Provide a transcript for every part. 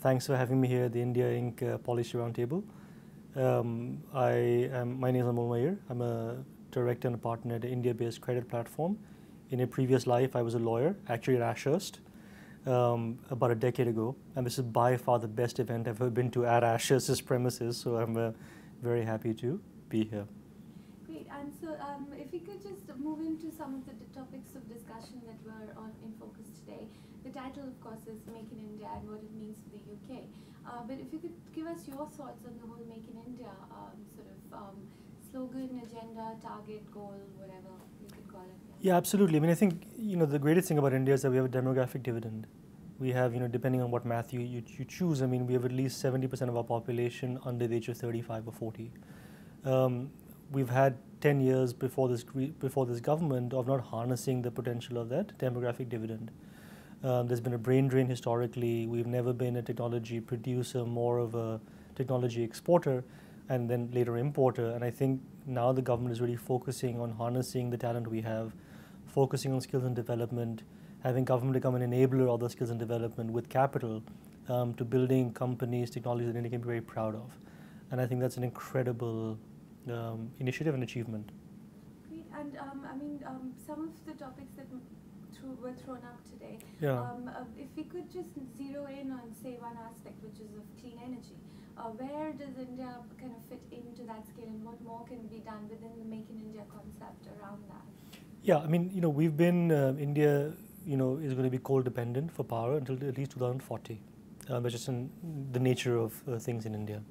Thanks for having me here at the India Inc. Policy Roundtable. My name is Anmol Nayyar. I'm a director and a partner at an India-based credit platform. In a previous life, I was a lawyer, actually at Ashurst, about a decade ago. And this is by far the best event I've ever been to at Ashurst's premises, so I'm very happy to be here. Great, and so if we could just move into some of the topics of discussion that were in focus today. The title, of course, is Make in India and what it means for the UK. But if you could give us your thoughts on the whole Make in India slogan, agenda, target, goal, whatever you could call it. Yeah, absolutely. I mean, I think, the greatest thing about India is that we have a demographic dividend. We have, depending on what math you choose, I mean, we have at least 70% of our population under the age of 35 or 40. We've had 10 years before this government of not harnessing the potential of that demographic dividend. There's been a brain drain historically. We've never been a technology producer, more of a technology exporter, and then later importer. And I think now the government is really focusing on harnessing the talent we have, focusing on skills and development, having government become an enabler of those skills and development with capital to building companies, technologies that India can be very proud of. And I think that's an incredible initiative and achievement. Great, and some of the topics that were thrown up today. Yeah. If we could just zero in on, say, one aspect, which is of clean energy. Where does India kind of fit into that scale, and what more can be done within the Make in India concept around that? Yeah, I mean, we've been, India, is going to be coal dependent for power until at least 2040. That's just the nature of things in India.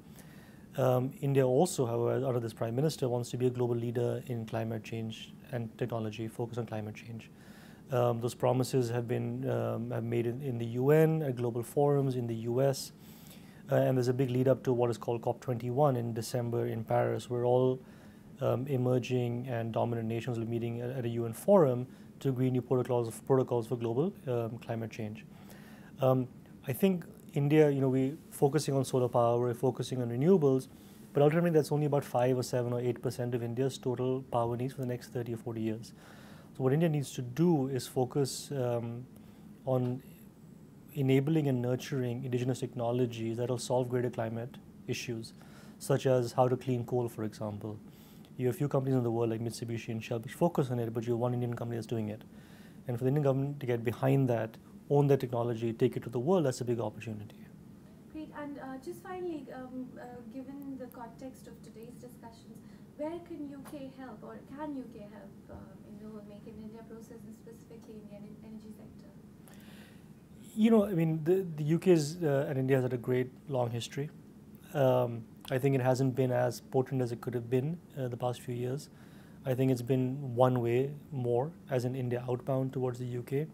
India also, however, under this Prime Minister, wants to be a global leader in climate change and technology, focus on climate change. Those promises have been made in the UN, at global forums, in the US, and there's a big lead up to what is called COP21 in December in Paris, where all emerging and dominant nations will be meeting at a UN forum to agree new protocols for global climate change. I think India, we're focusing on solar power, we're focusing on renewables, but ultimately that's only about 5 or 7 or 8% of India's total power needs for the next 30 or 40 years. So what India needs to do is focus on enabling and nurturing indigenous technologies that will solve greater climate issues, such as how to clean coal, for example. You have a few companies in the world like Mitsubishi and Shell which focus on it, but you're one Indian company that's doing it. And for the Indian government to get behind that, own that technology, take it to the world, that's a big opportunity. Great, and just finally, given the context of today's discussions, where can UK help, or can UK help in the whole Make in India process, and specifically in the energy sector? I mean, the UK's and India has had a great long history. I think it hasn't been as potent as it could have been the past few years. I think it's been one way more, as in India outbound towards the UK.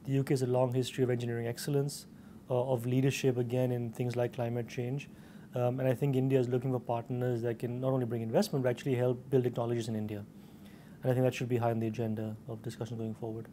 The UK has a long history of engineering excellence, of leadership again in things like climate change. And I think India is looking for partners that can not only bring investment, but actually help build technologies in India. And I think that should be high on the agenda of discussion going forward.